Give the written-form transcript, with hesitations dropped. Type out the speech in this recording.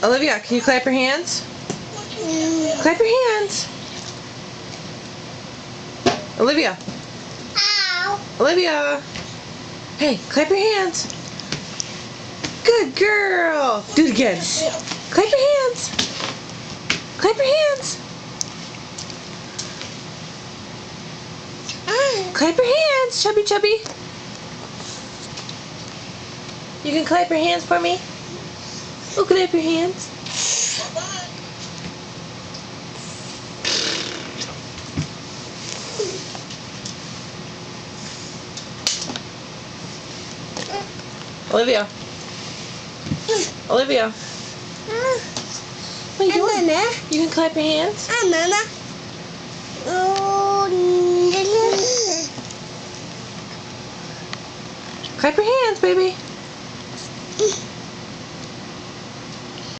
Olivia, can you clap your hands? Clap your hands. Olivia. Ow. Olivia. Hey, clap your hands. Good girl. Do it again. Clap your hands. Clap your hands. Clap your hands, chubby chubby. You can clap your hands for me? Oh, clap your hands. Olivia. Olivia. What are you doing? You can clap your hands. Clap your hands, baby.